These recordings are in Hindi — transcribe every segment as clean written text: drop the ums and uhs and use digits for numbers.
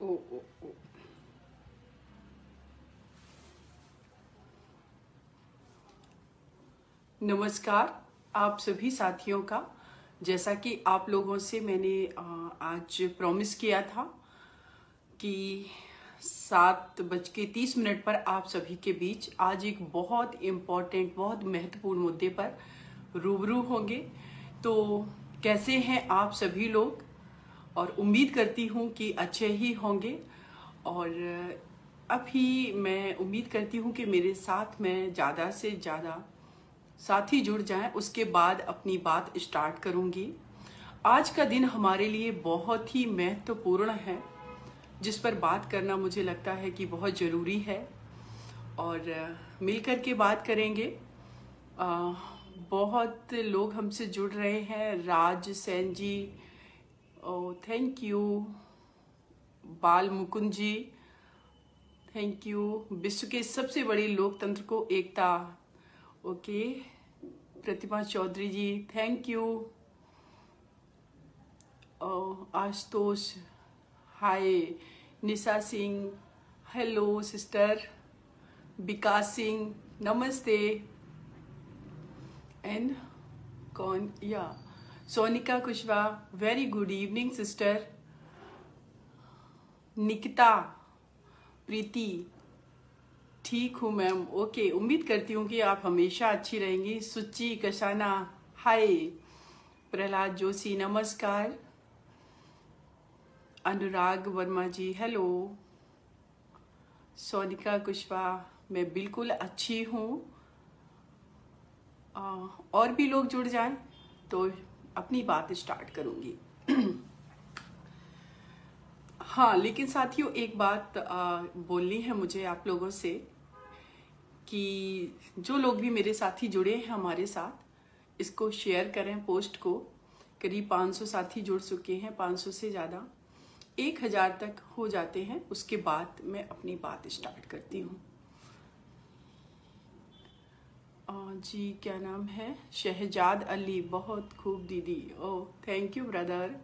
ओ ओ ओ नमस्कार आप सभी साथियों का। जैसा कि आप लोगों से मैंने आज प्रॉमिस किया था कि 7:30 पर आप सभी के बीच आज एक बहुत इम्पोर्टेंट, बहुत महत्वपूर्ण मुद्दे पर रूबरू होंगे। तो कैसे हैं आप सभी लोग? और उम्मीद करती हूँ कि अच्छे ही होंगे। और अभी मैं उम्मीद करती हूँ कि मेरे साथ में ज़्यादा से ज़्यादा साथी जुड़ जाएं, उसके बाद अपनी बात स्टार्ट करूँगी। आज का दिन हमारे लिए बहुत ही महत्वपूर्ण है, जिस पर बात करना मुझे लगता है कि बहुत ज़रूरी है और मिलकर के बात करेंगे। बहुत लोग हमसे जुड़ रहे हैं। राज सैन जी, थैंक यू। बाल मुकुंद जी, थैंक यू। विश्व के सबसे बड़ी लोकतंत्र को एकता, okay. Pratibha Chaudhary ji, thank you. Ashutosh, hi. Nisha Singh, hello sister. Vikas Singh, नमस्ते। एंड कौन या Sonika Kushwaha, very good evening sister. Nikita, Priti, ठीक हूँ मैम, ओके। उम्मीद करती हूँ कि आप हमेशा अच्छी रहेंगी। सुची कशाना, हाय। प्रहलाद जोशी, नमस्कार। अनुराग वर्मा जी, हेलो। सोनिका कुशवाहा, मैं बिल्कुल अच्छी हूँ। और भी लोग जुड़ जाएं तो अपनी बात स्टार्ट करूँगी। हाँ, लेकिन साथियों एक बात बोलनी है मुझे आप लोगों से कि जो लोग भी मेरे साथी जुड़े हैं हमारे साथ, इसको शेयर करें पोस्ट को। करीब 500 साथी जुड़ चुके हैं, 500 से ज़्यादा। 1000 तक हो जाते हैं, उसके बाद मैं अपनी बात स्टार्ट करती हूँ। जी क्या नाम है? शहजाद अली, बहुत खूब दीदी, oh thank you brother.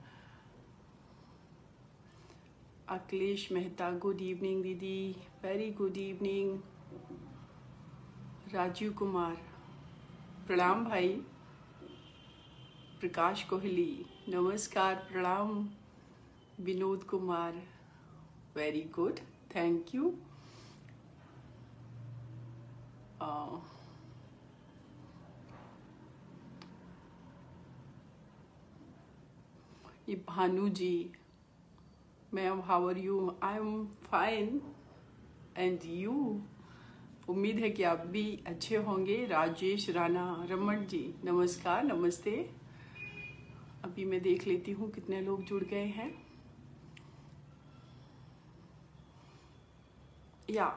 Akhilesh Mehta, good evening दीदी, very good evening. Rajiv Kumar, प्रणाम भाई। प्रकाश कोहली, नमस्कार, प्रणाम। Vinod Kumar, very good, thank you. ये Bhanu ji, ma'am how are you? I am fine and you? उम्मीद है कि आप भी अच्छे होंगे। राजेश राणा, रमन जी, नमस्कार, नमस्ते। अभी मैं देख लेती हूँ कितने लोग जुड़ गए हैं। या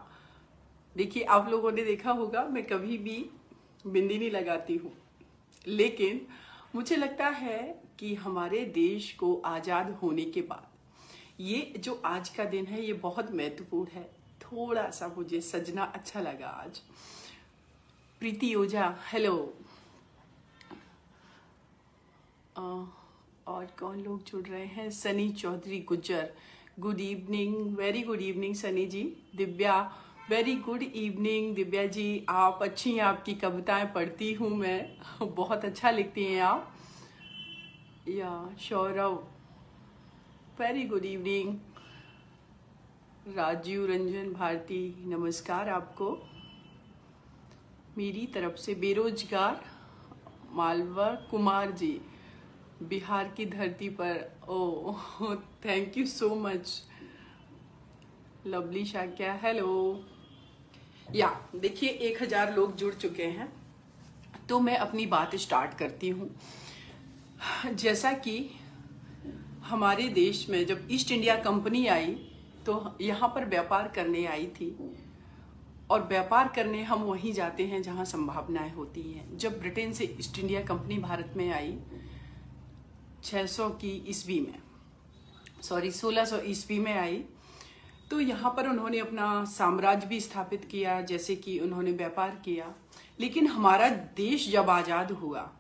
देखिए, आप लोगों ने देखा होगा मैं कभी भी बिंदी नहीं लगाती हूँ, लेकिन मुझे लगता है कि हमारे देश को आज़ाद होने के बाद ये जो आज का दिन है ये बहुत महत्वपूर्ण है। थोड़ा सा मुझे सजना अच्छा लगा आज। प्रीति ओझा, हेलो। और कौन लोग जुड़ रहे हैं? Sunny Chaudhary Gujjar, good evening, very good evening Sunny ji. Divya, very good evening Divya ji, आप अच्छी हैं, आपकी कविताएं पढ़ती हूँ मैं, बहुत अच्छा लिखती हैं आप। या Saurabh, very good evening. Rajeev Ranjan Bharti, नमस्कार आपको मेरी तरफ से। बेरोजगार मालवा कुमार जी, बिहार की धरती पर, oh thank you so much. Lovely Shakya, hello. या देखिए 1000 लोग जुड़ चुके हैं, तो मैं अपनी बात स्टार्ट करती हूँ। जैसा कि हमारे देश में जब ईस्ट इंडिया कंपनी आई तो यहाँ पर व्यापार करने आई थी, और व्यापार करने हम वहीं जाते हैं जहाँ संभावनाएं होती हैं। जब ब्रिटेन से ईस्ट इंडिया कंपनी भारत में आई 1600 की ईस्वी में, 1600 ईस्वी में आई, तो यहाँ पर उन्होंने अपना साम्राज्य भी स्थापित किया, जैसे कि उन्होंने व्यापार किया। लेकिन हमारा देश जब आज़ाद हुआ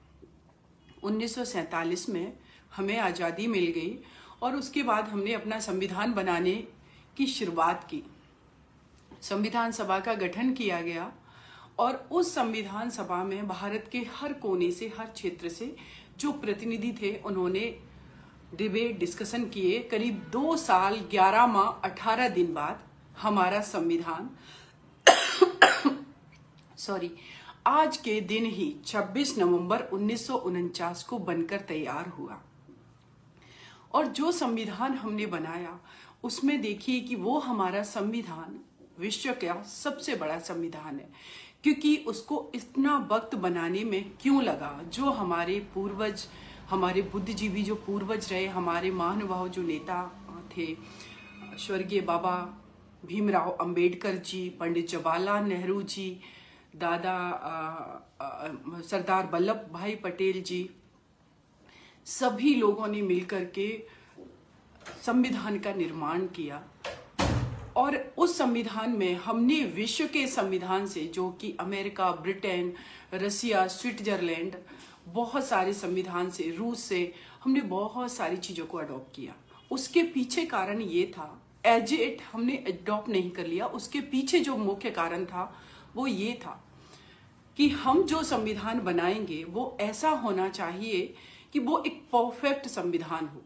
1947 में, हमें आज़ादी मिल गई, और उसके बाद हमने अपना संविधान बनाने की शुरुआत की, संविधान सभा का गठन किया गया और उस संविधान सभा में भारत के हर कोने से, हर क्षेत्र से जो प्रतिनिधि थे उन्होंने डिबेट, डिस्कशन किए। करीब 2 साल 11 माह 18 दिन बाद हमारा संविधान आज के दिन ही 26 नवंबर 1949 को बनकर तैयार हुआ। और जो संविधान हमने बनाया उसमें देखिए कि वो हमारा संविधान विश्व का सबसे बड़ा संविधान है, क्योंकि उसको इतना वक्त बनाने में क्यों लगा। जो हमारे पूर्वज, हमारे बुद्धिजीवी जो पूर्वज रहे, हमारे महानुभाव जो नेता थे, स्वर्गीय बाबा भीमराव अंबेडकर जी, पंडित जवाहरलाल नेहरू जी, दादा सरदार वल्लभ भाई पटेल जी, सभी लोगों ने मिलकर के संविधान का निर्माण किया। और उस संविधान में हमने विश्व के संविधान से, जो कि अमेरिका, ब्रिटेन, रसिया, स्विट्जरलैंड, बहुत सारे संविधान से, रूस से, हमने बहुत सारी चीजों को अडॉप्ट किया। उसके पीछे कारण ये था, एज इट हमने अडॉप्ट नहीं कर लिया, उसके पीछे जो मुख्य कारण था वो ये था कि हम जो संविधान बनाएंगे वो ऐसा होना चाहिए कि वो एक परफेक्ट संविधान हो।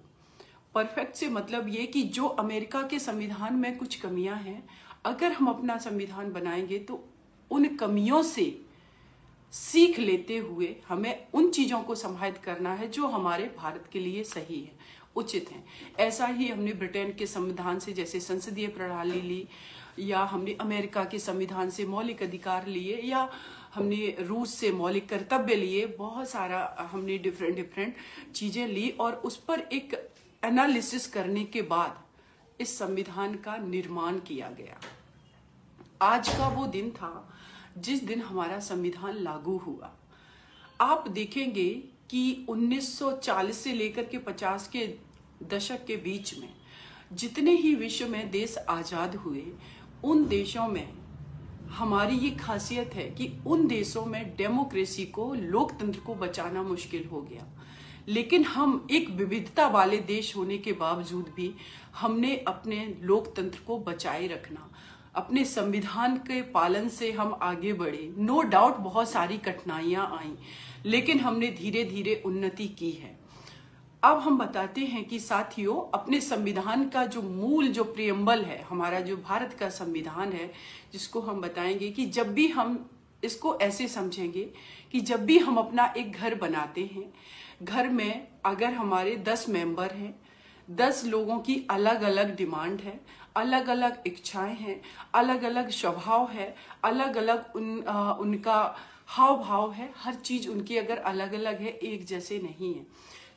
परफेक्ट से मतलब ये कि जो अमेरिका के संविधान में कुछ कमियां हैं, अगर हम अपना संविधान बनाएंगे तो उन कमियों से सीख लेते हुए हमें उन चीजों को समाहित करना है जो हमारे भारत के लिए सही है, उचित है। ऐसा ही हमने ब्रिटेन के संविधान से जैसे संसदीय प्रणाली ली, या हमने अमेरिका के संविधान से मौलिक अधिकार लिए, या हमने रूस से मौलिक कर्तव्य लिए, बहुत सारा हमने डिफरेंट चीजें ली और उस पर एक एनालिसिस करने के बाद इस संविधान का निर्माण किया गया। आज का वो दिन था जिस दिन हमारा संविधान लागू हुआ। आप देखेंगे कि 1940 से लेकर के 50 के दशक के बीच में जितने ही विश्व में देश आजाद हुए, उन देशों में हमारी ये खासियत है कि उन देशों में डेमोक्रेसी को, लोकतंत्र को बचाना मुश्किल हो गया। लेकिन हम एक विविधता वाले देश होने के बावजूद भी हमने अपने लोकतंत्र को बचाए रखना, अपने संविधान के पालन से हम आगे बढ़े। नो डाउट बहुत सारी कठिनाइयां आई, लेकिन हमने धीरे धीरे उन्नति की है। अब हम बताते हैं कि साथियों, अपने संविधान का जो मूल, जो प्रियम्बल है, हमारा जो भारत का संविधान है, जिसको हम बताएंगे कि जब भी हम इसको ऐसे समझेंगे कि जब भी हम अपना एक घर बनाते हैं, घर में अगर हमारे 10 मेंबर हैं, 10 लोगों की अलग अलग डिमांड है, अलग अलग इच्छाएं हैं, अलग अलग स्वभाव है, अलग अलग उनका हाव भाव है, हर चीज उनकी अगर अलग अलग है, एक जैसे नहीं है,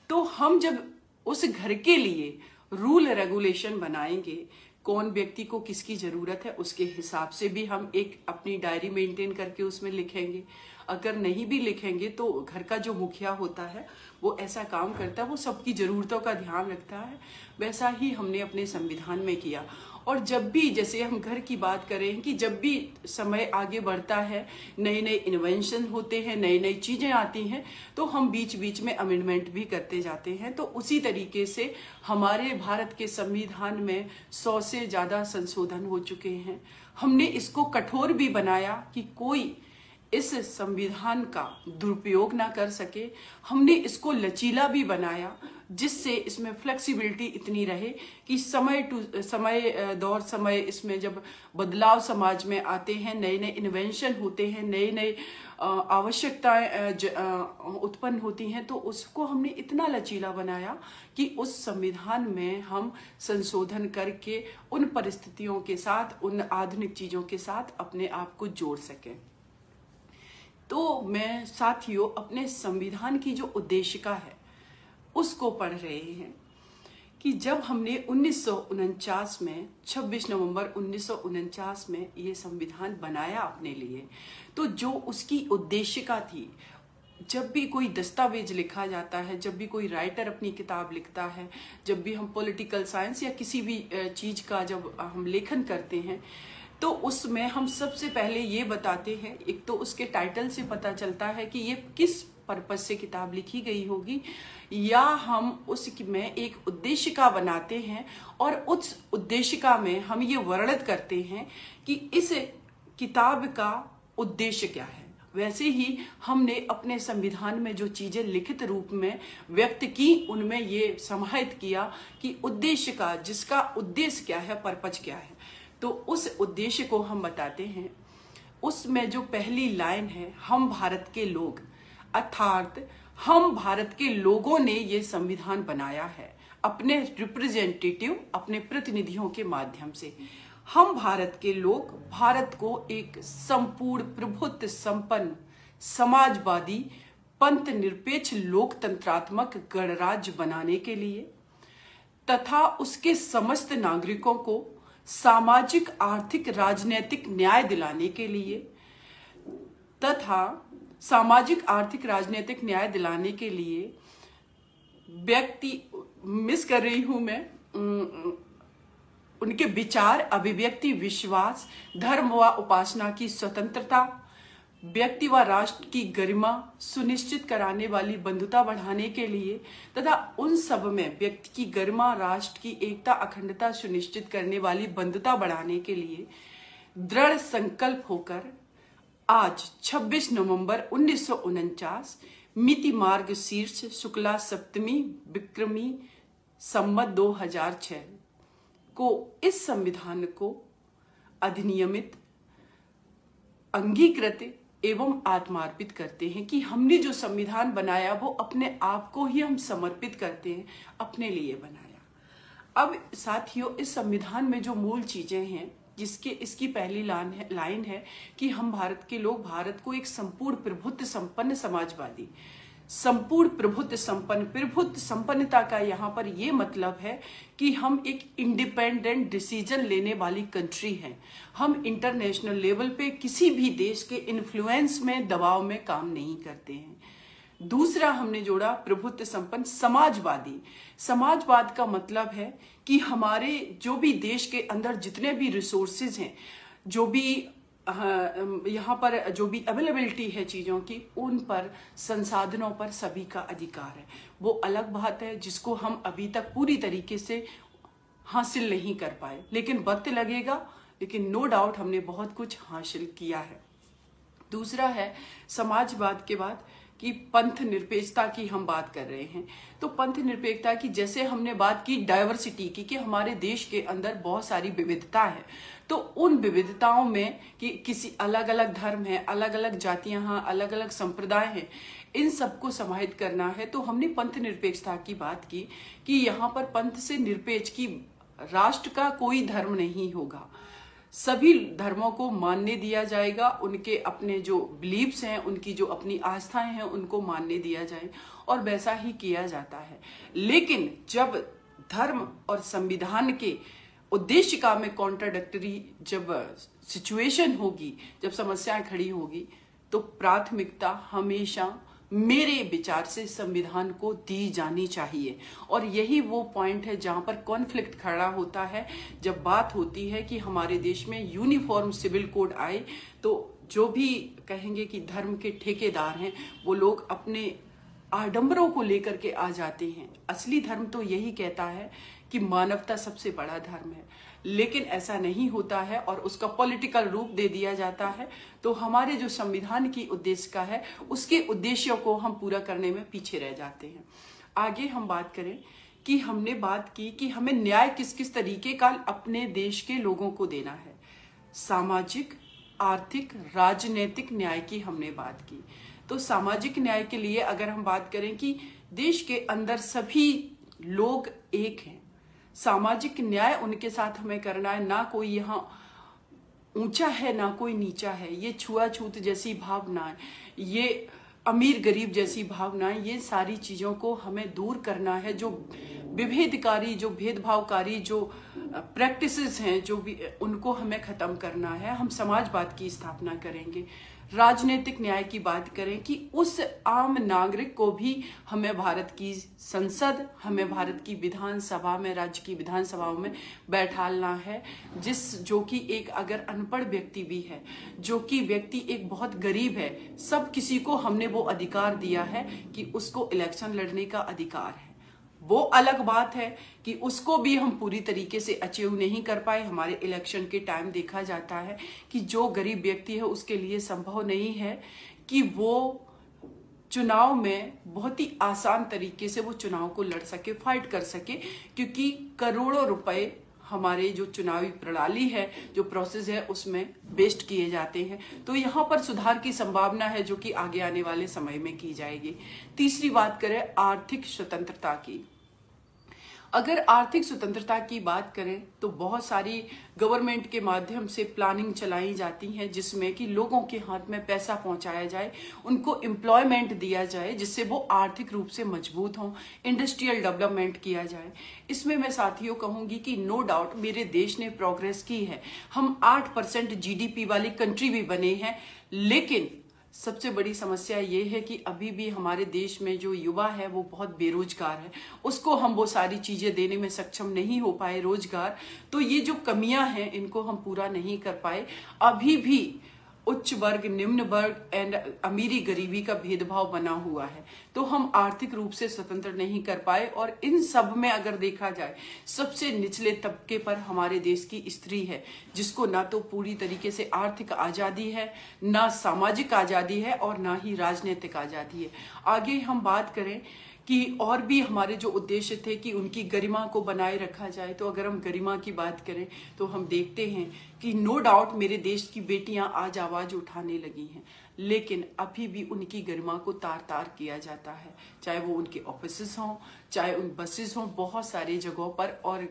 तो हम जब उस घर के लिए रूल रेगुलेशन बनाएंगे, कौन व्यक्ति को किसकी जरूरत है, उसके हिसाब से भी हम एक अपनी डायरी मेंटेन करके उसमें लिखेंगे। अगर नहीं भी लिखेंगे तो घर का जो मुखिया होता है वो ऐसा काम करता है, वो सबकी जरूरतों का ध्यान रखता है। वैसा ही हमने अपने संविधान में किया। और जब भी, जैसे हम घर की बात करें कि जब भी समय आगे बढ़ता है, नए नए इन्वेंशन होते हैं, नई नई चीजें आती हैं, तो हम बीच बीच में अमेंडमेंट भी करते जाते हैं। तो उसी तरीके से हमारे भारत के संविधान में 100 से ज्यादा संशोधन हो चुके हैं। हमने इसको कठोर भी बनाया कि कोई इस संविधान का दुरुपयोग ना कर सके। हमने इसको लचीला भी बनाया जिससे इसमें फ्लेक्सिबिलिटी इतनी रहे कि समय दौर समय इसमें जब बदलाव समाज में आते हैं, नए नए इन्वेंशन होते हैं, नए नए आवश्यकताएं उत्पन्न होती हैं, तो उसको हमने इतना लचीला बनाया कि उस संविधान में हम संशोधन करके उन परिस्थितियों के साथ, उन आधुनिक चीजों के साथ अपने आप को जोड़ सकें। तो मैं साथियों अपने संविधान की जो उद्देशिका है उसको पढ़ रहे हैं कि जब हमने 1949 में 26 नवंबर 1949 में ये संविधान बनाया अपने लिए, तो जो उसकी उद्देशिका थी, जब भी कोई दस्तावेज लिखा जाता है, जब भी कोई राइटर अपनी किताब लिखता है, जब भी हम पॉलिटिकल साइंस या किसी भी चीज का जब हम लेखन करते हैं, तो उसमें हम सबसे पहले ये बताते हैं, एक तो उसके टाइटल से पता चलता है कि ये किस पर्पस से किताब लिखी गई होगी, या हम उसमें एक उद्देशिका बनाते हैं और उस उद्देशिका में हम ये वर्णित करते हैं कि इस किताब का उद्देश्य क्या है। वैसे ही हमने अपने संविधान में जो चीजें लिखित रूप में व्यक्त की, उनमें ये समाहित किया कि उद्देश्य का, जिसका उद्देश्य क्या है, पर्पज क्या है, तो उस उद्देश्य को हम बताते हैं। उसमें जो पहली लाइन है, हम भारत के लोग, अर्थात हम भारत के लोगों ने ये संविधान बनाया है अपने रिप्रेजेंटेटिव, अपने प्रतिनिधियों के माध्यम से। हम भारत के लोग भारत को एक संपूर्ण प्रभुत्व संपन्न समाजवादी पंथ निरपेक्ष लोकतंत्रात्मक गणराज्य बनाने के लिए तथा उसके समस्त नागरिकों को सामाजिक आर्थिक राजनीतिक न्याय दिलाने के लिए तथा सामाजिक आर्थिक राजनीतिक न्याय दिलाने के लिए व्यक्ति, मिस कर रही हूं मैं, उनके विचार, अभिव्यक्ति, विश्वास, धर्म व उपासना की स्वतंत्रता, व्यक्ति व राष्ट्र की गरिमा सुनिश्चित कराने वाली बंधुता बढ़ाने के लिए तथा उन सब में व्यक्ति की गरिमा, राष्ट्र की एकता, अखंडता सुनिश्चित करने वाली बंधुता बढ़ाने के लिए दृढ़ संकल्प होकर आज 26 नवंबर 1949 मिति मार्ग शीर्ष शुक्ला सप्तमी विक्रमी संवत 2006 को इस संविधान को अधिनियमित, अंगीकृत एवं आत्मार्पित करते हैं कि हमने जो संविधान बनाया वो अपने आप को ही हम समर्पित करते हैं, अपने लिए बनाया। अब साथियों, इस संविधान में जो मूल चीजें हैं, इसकी पहली लाइन है कि हम भारत के लोग भारत को एक संपूर्ण प्रभुत्व संपन्न समाजवादी, संपूर्ण प्रभुत्व संपन्नता का यहाँ पर ये मतलब है कि हम एक इंडिपेंडेंट डिसीजन लेने वाली कंट्री हैं। हम इंटरनेशनल लेवल पे किसी भी देश के इन्फ्लुएंस में, दबाव में काम नहीं करते हैं। दूसरा हमने जोड़ा प्रभुत्व संपन्न समाजवादी। समाजवाद का मतलब है कि हमारे जो भी देश के अंदर जितने भी रिसोर्सेज हैं, जो भी यहाँ पर जो भी अवेलेबिलिटी है चीज़ों की, उन पर, संसाधनों पर सभी का अधिकार है। वो अलग बात है जिसको हम अभी तक पूरी तरीके से हासिल नहीं कर पाए, लेकिन वक्त लगेगा, लेकिन नो डाउट हमने बहुत कुछ हासिल किया है। दूसरा है समाजवाद के बाद कि पंथ निरपेक्षता की हम बात कर रहे हैं। तो पंथ निरपेक्षता की, जैसे हमने बात की डाइवर्सिटी की, कि हमारे देश के अंदर बहुत सारी विविधता है, तो उन विविधताओं में कि किसी अलग अलग धर्म है, अलग अलग जातियां हैं, अलग अलग संप्रदाय हैं, इन सबको समाहित करना है। तो हमने पंथ निरपेक्षता की बात की कि यहाँ पर पंथ से निरपेक्ष की राष्ट्र का कोई धर्म नहीं होगा, सभी धर्मों को मानने दिया जाएगा, उनके अपने जो बिलीव्स हैं, उनकी जो अपनी आस्थाएं हैं, उनको मानने दिया जाए, और वैसा ही किया जाता है। लेकिन जब धर्म और संविधान के उद्देश्य का में कॉन्ट्राडिक्टरी जब सिचुएशन होगी, जब समस्याएं खड़ी होगी, तो प्राथमिकता हमेशा मेरे विचार से संविधान को दी जानी चाहिए। और यही वो पॉइंट है जहां पर कॉन्फ्लिक्ट खड़ा होता है, जब बात होती है कि हमारे देश में यूनिफॉर्म सिविल कोड आए, तो जो भी कहेंगे कि धर्म के ठेकेदार हैं, वो लोग अपने आडंबरों को लेकर के आ जाते हैं। असली धर्म तो यही कहता है कि मानवता सबसे बड़ा धर्म है, लेकिन ऐसा नहीं होता है और उसका पॉलिटिकल रूप दे दिया जाता है। तो हमारे जो संविधान की उद्देश्य का है, उसके उद्देश्यों को हम पूरा करने में पीछे रह जाते हैं। आगे हम बात करें कि हमने बात की कि हमें न्याय किस किस तरीके का अपने देश के लोगों को देना है। सामाजिक, आर्थिक, राजनीतिक न्याय की हमने बात की। तो सामाजिक न्याय के लिए अगर हम बात करें कि देश के अंदर सभी लोग एक हैं, सामाजिक न्याय उनके साथ हमें करना है, ना कोई यहाँ ऊंचा है ना कोई नीचा है, ये छुआछूत जैसी भावना, ये अमीर गरीब जैसी भावना, ये सारी चीजों को हमें दूर करना है। जो विभेदकारी, जो भेदभावकारी जो प्रैक्टिसेस हैं, जो भी, उनको हमें खत्म करना है। हम समाजवाद की स्थापना करेंगे। राजनीतिक न्याय की बात करें कि उस आम नागरिक को भी हमें भारत की संसद, हमें भारत की विधानसभा में, राज्य की विधानसभाओं में बैठालना है, जो कि एक अगर अनपढ़ व्यक्ति भी है, जो कि व्यक्ति एक बहुत गरीब है, सब किसी को हमने वो अधिकार दिया है कि उसको इलेक्शन लड़ने का अधिकार है। वो अलग बात है कि उसको भी हम पूरी तरीके से अचीव नहीं कर पाए। हमारे इलेक्शन के टाइम देखा जाता है कि जो गरीब व्यक्ति है उसके लिए संभव नहीं है कि वो चुनाव में बहुत ही आसान तरीके से वो चुनाव को लड़ सके, फाइट कर सके, क्योंकि करोड़ों रुपए हमारे जो चुनावी प्रणाली है, जो प्रोसेस है, उसमें वेस्ट किए जाते हैं। तो यहाँ पर सुधार की संभावना है जो कि आगे आने वाले समय में की जाएगी। तीसरी बात करें आर्थिक स्वतंत्रता की। अगर आर्थिक स्वतंत्रता की बात करें तो बहुत सारी गवर्नमेंट के माध्यम से प्लानिंग चलाई जाती है जिसमें कि लोगों के हाथ में पैसा पहुंचाया जाए, उनको एम्प्लॉयमेंट दिया जाए जिससे वो आर्थिक रूप से मजबूत हों, इंडस्ट्रियल डेवलपमेंट किया जाए। इसमें मैं साथियों कहूंगी कि नो डाउट मेरे देश ने प्रोग्रेस की है, हम 8% जीडीपी वाली कंट्री भी बने हैं, लेकिन सबसे बड़ी समस्या ये है कि अभी भी हमारे देश में जो युवा है वो बहुत बेरोजगार है, उसको हम वो सारी चीजें देने में सक्षम नहीं हो पाए, रोजगार। तो ये जो कमियां हैं इनको हम पूरा नहीं कर पाए। अभी भी उच्च वर्ग, निम्न वर्ग एंड अमीरी गरीबी का भेदभाव बना हुआ है, तो हम आर्थिक रूप से स्वतंत्र नहीं कर पाए। और इन सब में अगर देखा जाए सबसे निचले तबके पर हमारे देश की स्त्री है, जिसको ना तो पूरी तरीके से आर्थिक आजादी है, ना सामाजिक आजादी है और ना ही राजनीतिक आजादी है। आगे हम बात करें कि और भी हमारे जो उद्देश्य थे कि उनकी गरिमा को बनाए रखा जाए, तो अगर हम गरिमा की बात करें तो हम देखते हैं कि नो डाउट मेरे देश की बेटियां आज आवाज उठाने लगी हैं, लेकिन अभी भी उनकी गरिमा को तार तार किया जाता है, चाहे वो उनके ऑफिसेस हों, चाहे उन बसेस हों, बहुत सारी जगहों पर। और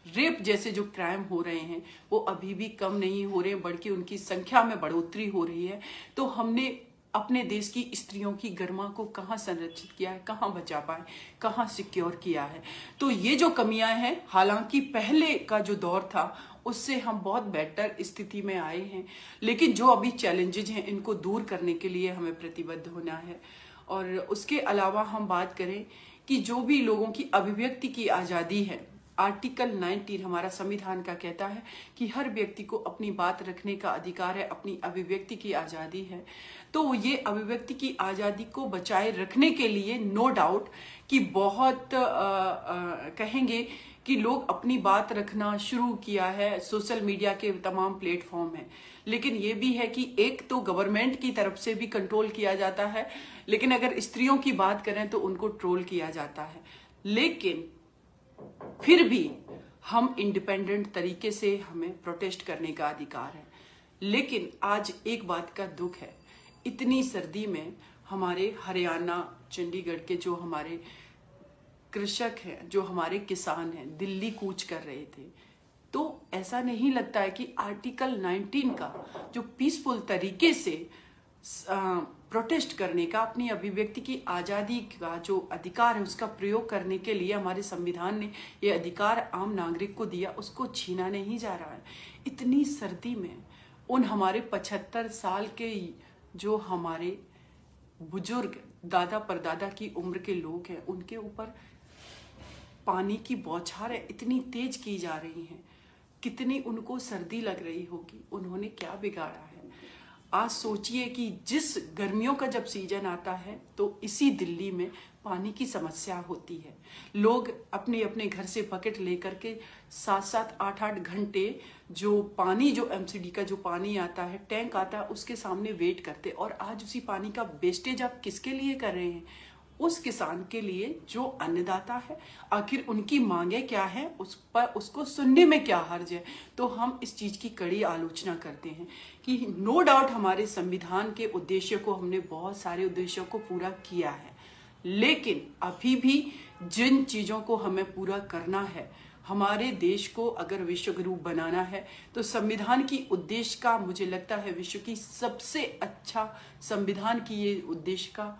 रेप जैसे जो क्राइम हो रहे हैं वो अभी भी कम नहीं हो रहे हैं, बल्कि उनकी संख्या में बढ़ोतरी हो रही है। तो हमने अपने देश की स्त्रियों की गरिमा को कहाँ संरक्षित किया है, कहाँ बचा पाए, कहाँ सिक्योर किया है। तो ये जो कमियां हैं, हालांकि पहले का जो दौर था उससे हम बहुत बेटर स्थिति में आए हैं, लेकिन जो अभी चैलेंजेज हैं इनको दूर करने के लिए हमें प्रतिबद्ध होना है। और उसके अलावा हम बात करें कि जो भी लोगों की अभिव्यक्ति की आजादी है, आर्टिकल 19 हमारा संविधान का कहता है कि हर व्यक्ति को अपनी बात रखने का अधिकार है, अपनी अभिव्यक्ति की आजादी है। तो ये अभिव्यक्ति की आजादी को बचाए रखने के लिए नो डाउट कि बहुत कहेंगे कि लोग अपनी बात रखना शुरू किया है, सोशल मीडिया के तमाम प्लेटफॉर्म है। लेकिन ये भी है कि एक तो गवर्नमेंट की तरफ से भी कंट्रोल किया जाता है, लेकिन अगर स्त्रियों की बात करें तो उनको ट्रोल किया जाता है। लेकिन फिर भी हम इंडिपेंडेंट तरीके से हमें प्रोटेस्ट करने का अधिकार है। लेकिन आज एक बात का दुख है, इतनी सर्दी में हमारे हरियाणा, चंडीगढ़ के जो हमारे कृषक हैं, जो हमारे किसान हैं, दिल्ली कूच कर रहे थे। तो ऐसा नहीं लगता है कि आर्टिकल 19 का जो पीसफुल तरीके से प्रोटेस्ट करने का, अपनी अभिव्यक्ति की आजादी का जो अधिकार है उसका प्रयोग करने के लिए हमारे संविधान ने ये अधिकार आम नागरिक को दिया, उसको छीना नहीं जा रहा है। इतनी सर्दी में उन हमारे 75 साल के जो हमारे बुजुर्ग, दादा परदादा की उम्र के लोग हैं, उनके ऊपर पानी की बौछारें इतनी तेज की जा रही हैं, कितनी उनको सर्दी लग रही होगी, उन्होंने क्या बिगाड़ा है। आज सोचिए कि जिस गर्मियों का जब सीजन आता है तो इसी दिल्ली में पानी की समस्या होती है। लोग अपने अपने घर से बकेट लेकर के 7-7, 8-8 घंटे जो पानी, जो एमसीडी का जो पानी आता है, टैंक आता है, उसके सामने वेट करते। और आज उसी पानी का वेस्टेज आप किसके लिए कर रहे हैं? उस किसान के लिए जो अन्नदाता है। आखिर उनकी मांगे क्या है, उस पर उसको सुनने में क्या हर्ज है। तो हम इस चीज की कड़ी आलोचना करते हैं कि नो डाउट हमारे संविधान के उद्देश्य को, हमने बहुत सारे उद्देश्यों को पूरा किया है, लेकिन अभी भी जिन चीजों को हमें पूरा करना है, हमारे देश को अगर विश्व गुरु बनाना है, तो संविधान की उद्देश्य का, मुझे लगता है विश्व की सबसे अच्छा संविधान की ये उद्देश्य का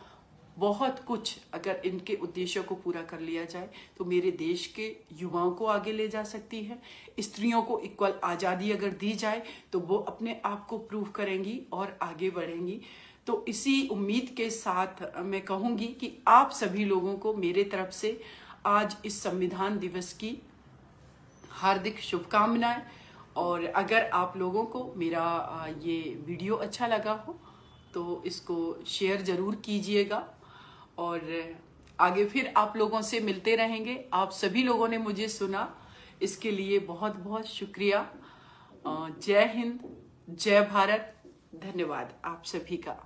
बहुत कुछ अगर इनके उद्देश्यों को पूरा कर लिया जाए तो मेरे देश के युवाओं को आगे ले जा सकती है। स्त्रियों को इक्वल आज़ादी अगर दी जाए तो वो अपने आप को प्रूव करेंगी और आगे बढ़ेंगी। तो इसी उम्मीद के साथ मैं कहूँगी कि आप सभी लोगों को मेरे तरफ से आज इस संविधान दिवस की हार्दिक शुभकामनाएं। और अगर आप लोगों को मेरा ये वीडियो अच्छा लगा हो तो इसको शेयर जरूर कीजिएगा और आगे फिर आप लोगों से मिलते रहेंगे। आप सभी लोगों ने मुझे सुना, इसके लिए बहुत बहुत शुक्रिया। जय हिंद, जय भारत, धन्यवाद आप सभी का।